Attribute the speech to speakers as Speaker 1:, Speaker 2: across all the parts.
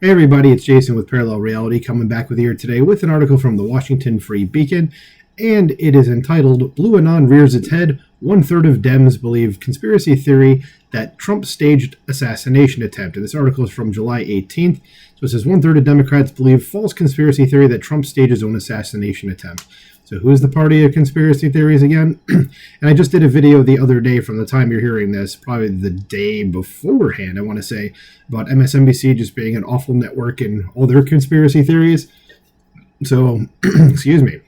Speaker 1: Hey everybody, it's Jason with Parallel Reality coming back with you here today with an article from the Washington Free Beacon, and it is entitled BlueAnon Rears Its Head, One-Third of Dems Believe Conspiracy Theory That Trump Staged Assassination Attempt. And this article is from July 18th. So it says one-third of Democrats believe false conspiracy theory that Trump staged his own assassination attempt. So who is the party of conspiracy theories again? And I just did a video the other day from the time you're hearing this, probably the day beforehand, I want to say, about MSNBC just being an awful network and all their conspiracy theories. So, excuse me,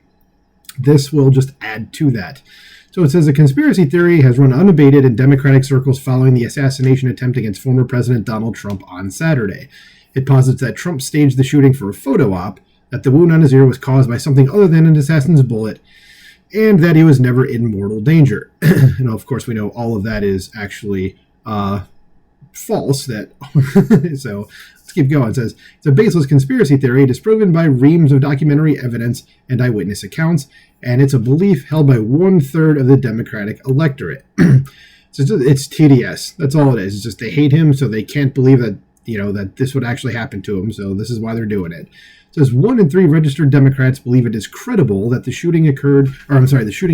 Speaker 1: this will just add to that. So it says a conspiracy theory has run unabated in Democratic circles following the assassination attempt against former President Donald Trump on Saturday. It posits that Trump staged the shooting for a photo op, that the wound on his ear was caused by something other than an assassin's bullet, and that he was never in mortal danger. And of course, we know all of that is actually false. So let's keep going. It says, it's a baseless conspiracy theory disproven by reams of documentary evidence and eyewitness accounts, and it's a belief held by one-third of the Democratic electorate. So it's TDS. That's all it is. It's just they hate him, so they can't believe that, that this would actually happen to him, so this is why they're doing it. It says 1 in 3 registered Democrats believe it is credible that the shooting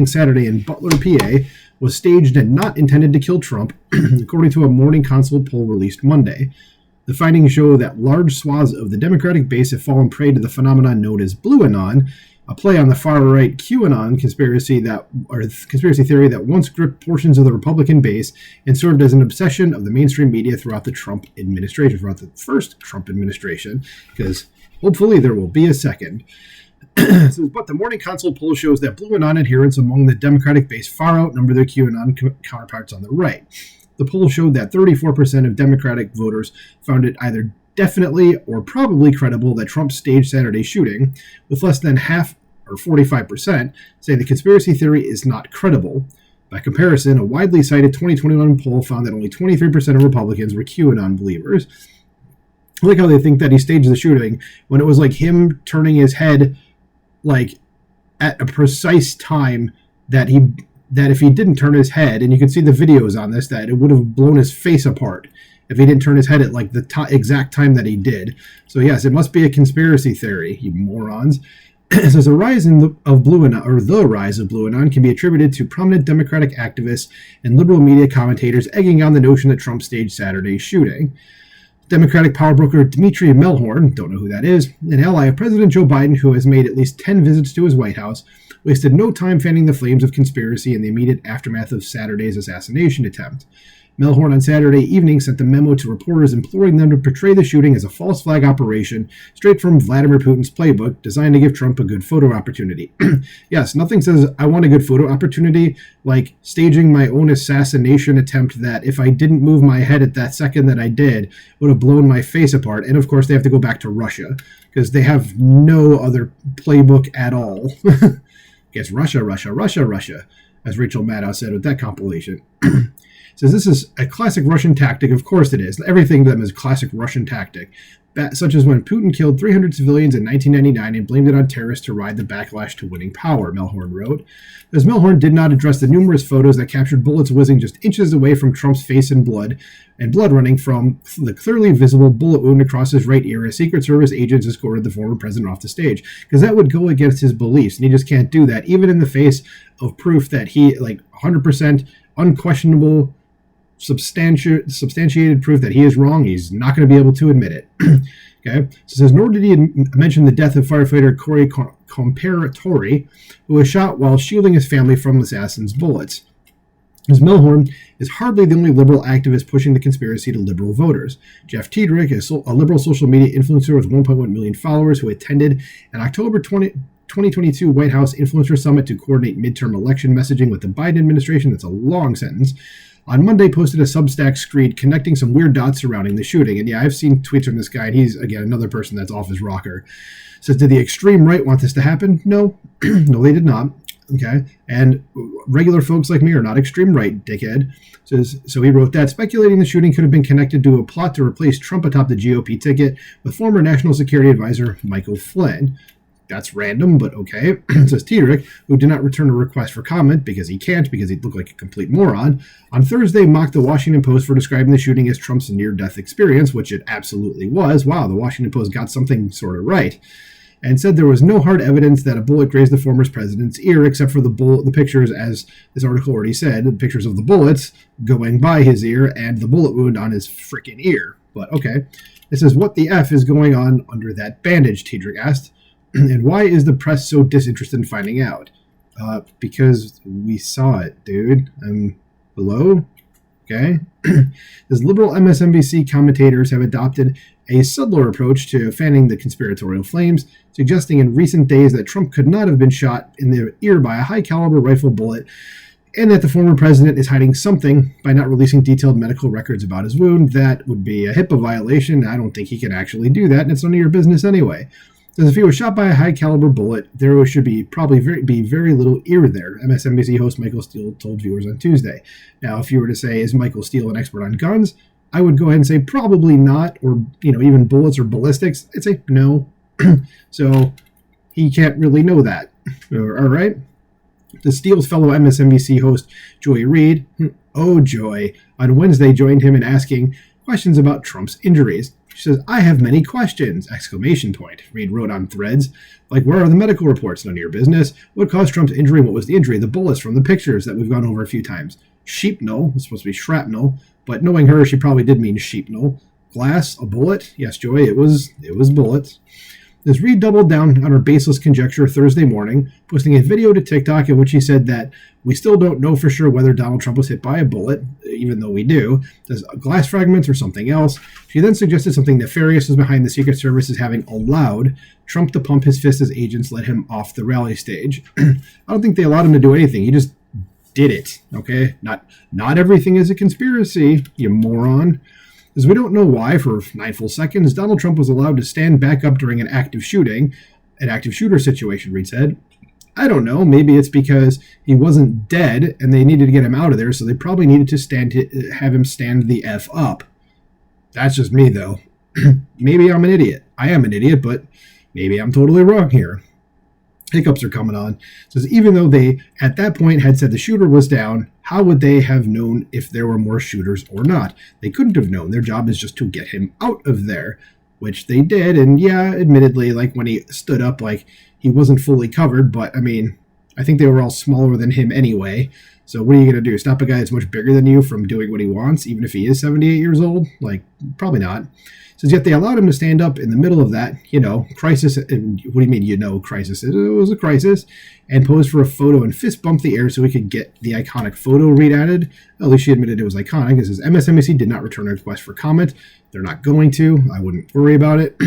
Speaker 1: Saturday in Butler, PA, was staged and not intended to kill Trump, according to a Morning Consult poll released Monday. The findings show that large swaths of the Democratic base have fallen prey to the phenomenon known as BlueAnon, a play on the far-right QAnon conspiracy theory that once gripped portions of the Republican base and served as an obsession of the mainstream media throughout the first Trump administration, because hopefully there will be a second. But the Morning Consult poll shows that BlueAnon adherents among the Democratic base far outnumber their QAnon counterparts on the right. The poll showed that 34% of Democratic voters found it either definitely or probably credible that Trump staged Saturday's shooting, with less than half, or 45%, say the conspiracy theory is not credible. By comparison, a widely cited 2021 poll found that only 23% of Republicans were QAnon believers. I like how they think that he staged the shooting when it was like him turning his head like at a precise time that if he didn't turn his head, and you can see the videos on this, that it would have blown his face apart if he didn't turn his head at like the exact time that he did. So yes, it must be a conspiracy theory, you morons. It says the rise of BlueAnon can be attributed to prominent Democratic activists and liberal media commentators egging on the notion that Trump staged Saturday's shooting. Democratic power broker Dmitry Melhorn, don't know who that is, an ally of President Joe Biden who has made at least 10 visits to his White House, wasted no time fanning the flames of conspiracy in the immediate aftermath of Saturday's assassination attempt. Melhorn on Saturday evening sent a memo to reporters imploring them to portray the shooting as a false flag operation straight from Vladimir Putin's playbook designed to give Trump a good photo opportunity. Yes, nothing says I want a good photo opportunity like staging my own assassination attempt that if I didn't move my head at that second that I did would have blown my face apart. And of course they have to go back to Russia because they have no other playbook at all. Guess Russia, as Rachel Maddow said with that compilation. Says this is a classic Russian tactic. Of course it is. Everything to them is classic Russian tactic, such as when Putin killed 300 civilians in 1999 and blamed it on terrorists to ride the backlash to winning power, Melhorn wrote. As Melhorn did not address the numerous photos that captured bullets whizzing just inches away from Trump's face and blood running from the clearly visible bullet wound across his right ear as Secret Service agents escorted the former president off the stage, because that would go against his beliefs, and he just can't do that, even in the face of proof that he, 100% unquestionable, substantiated proof that he is wrong. He's not going to be able to admit it. Okay, so it says, nor did he mention the death of firefighter Corey Comparatori, who was shot while shielding his family from assassin's bullets. As Melhorn is hardly the only liberal activist pushing the conspiracy to liberal voters. Jeff Tiedrich, a liberal social media influencer with 1.1 million followers who attended an October 2022 White House Influencer Summit to coordinate midterm election messaging with the Biden administration, that's a long sentence, on Monday posted a Substack screed connecting some weird dots surrounding the shooting. And yeah, I've seen tweets from this guy, and he's, again, another person that's off his rocker. Says, did the extreme right want this to happen? No. No, they did not. Okay. And regular folks like me are not extreme right, dickhead. So he wrote that, speculating the shooting could have been connected to a plot to replace Trump atop the GOP ticket with former National Security Advisor Michael Flynn. That's random, but okay. Says Tiedrich, who did not return a request for comment because he can't, because he'd look like a complete moron, on Thursday mocked the Washington Post for describing the shooting as Trump's near-death experience, which it absolutely was. Wow, the Washington Post got something sort of right. And said there was no hard evidence that a bullet grazed the former president's ear, except for the pictures, as this article already said, the pictures of the bullets going by his ear and the bullet wound on his freaking ear. But okay. It says, what the F is going on under that bandage, Tiedrich asked. And why is the press so disinterested in finding out? Because we saw it, dude. Hello? Okay. As liberal MSNBC commentators have adopted a subtler approach to fanning the conspiratorial flames, suggesting in recent days that Trump could not have been shot in the ear by a high-caliber rifle bullet, and that the former president is hiding something by not releasing detailed medical records about his wound. That would be a HIPAA violation. I don't think he can actually do that, and it's none of your business anyway. Because if he was shot by a high-caliber bullet, there should be very little ear there, MSNBC host Michael Steele told viewers on Tuesday. Now, if you were to say, is Michael Steele an expert on guns? I would go ahead and say probably not, or even bullets or ballistics. I'd say no. So he can't really know that. All right. The Steele's fellow MSNBC host Joy Reid, oh Joy, on Wednesday joined him in asking questions about Trump's injuries. She says, I have many questions, ! Reid wrote on Threads. Like, where are the medical reports? None of your business. What caused Trump's injury? What was the injury? The bullets from the pictures that we've gone over a few times. Sheepnel, it's supposed to be shrapnel, but knowing her, she probably did mean sheepnel. Glass, a bullet? Yes, Joy, it was bullets. As Reid doubled down on her baseless conjecture Thursday morning, posting a video to TikTok in which he said that we still don't know for sure whether Donald Trump was hit by a bullet, even though we do. There's glass fragments or something else. She then suggested something nefarious was behind the Secret Service as having allowed Trump to pump his fist as agents led him off the rally stage. I don't think they allowed him to do anything. He just did it, okay? Not everything is a conspiracy, you moron. As we don't know why, for 9 full seconds, Donald Trump was allowed to stand back up during an active shooter situation, Reid said. I don't know. Maybe it's because he wasn't dead and they needed to get him out of there, so they probably needed to have him stand the F up. That's just me, though. Maybe I'm an idiot. I am an idiot, but maybe I'm totally wrong here. Hiccups are coming on. It says, even though they, at that point, had said the shooter was down, how would they have known if there were more shooters or not? They couldn't have known. Their job is just to get him out of there, which they did. And yeah, admittedly, like when he stood up, like he wasn't fully covered, but I mean, I think they were all smaller than him anyway. So what are you going to do? Stop a guy that's much bigger than you from doing what he wants, even if he is 78 years old? Like, probably not. Says, yet they allowed him to stand up in the middle of that, crisis. And what do you mean, crisis? It was a crisis. And posed for a photo and fist bumped the air so he could get the iconic photo, Reid added. At least she admitted it was iconic. It says, MSNBC did not return a request for comment. They're not going to. I wouldn't worry about it.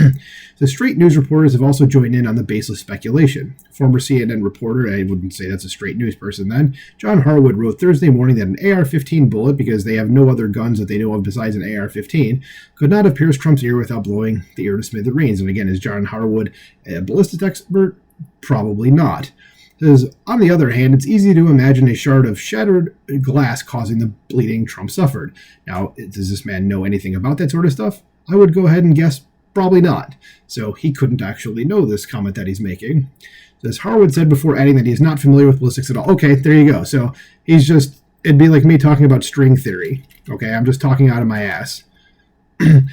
Speaker 1: The straight news reporters have also joined in on the baseless speculation. Former CNN reporter, I wouldn't say that's a straight news person then, John Harwood wrote Thursday morning that an AR-15 bullet, because they have no other guns that they know of besides an AR-15, could not have pierced Trump's ear without blowing the ear to smithereens. And again, is John Harwood a ballistics expert? Probably not. Says, on the other hand, it's easy to imagine a shard of shattered glass causing the bleeding Trump suffered. Now, does this man know anything about that sort of stuff? I would go ahead and guess probably not. So he couldn't actually know this comment that he's making. Says, Harwood said before adding that he is not familiar with ballistics at all. Okay, there you go. So it'd be like me talking about string theory. Okay, I'm just talking out of my ass.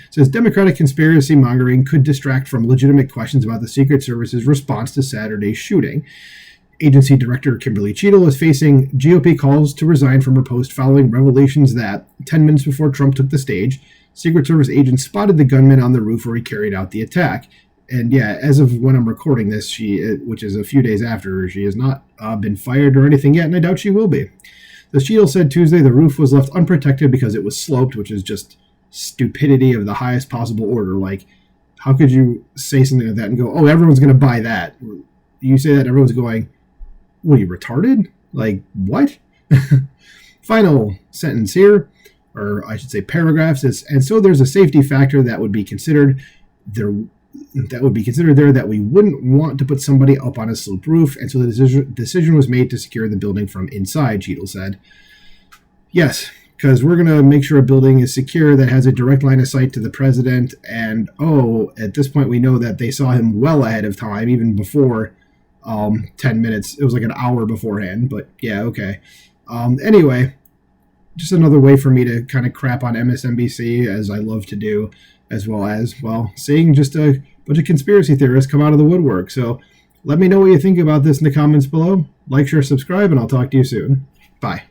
Speaker 1: Says Democratic conspiracy mongering could distract from legitimate questions about the Secret Service's response to Saturday's shooting. Agency Director Kimberly Cheadle is facing GOP calls to resign from her post following revelations that, 10 minutes before Trump took the stage, Secret Service agents spotted the gunman on the roof where he carried out the attack. And yeah, as of when I'm recording this, which is a few days after, she has not been fired or anything yet, and I doubt she will be. The Cheadle said Tuesday the roof was left unprotected because it was sloped, which is just stupidity of the highest possible order. Like, how could you say something like that and go, oh, everyone's going to buy that? You say that, everyone's going, what, are you retarded? Like, what? Final sentence here, or I should say paragraphs, is, and so there's a safety factor that would be considered there that we wouldn't want to put somebody up on a sloped roof, and so the decision was made to secure the building from inside, Cheadle said. Yes, because we're going to make sure a building is secure that has a direct line of sight to the president. And, at this point, we know that they saw him well ahead of time, even before 10 minutes. It was like an hour beforehand, but yeah, okay. Anyway, just another way for me to kind of crap on MSNBC, as I love to do, as well as, seeing just a bunch of conspiracy theorists come out of the woodwork. So let me know what you think about this in the comments below. Like, share, subscribe, and I'll talk to you soon. Bye.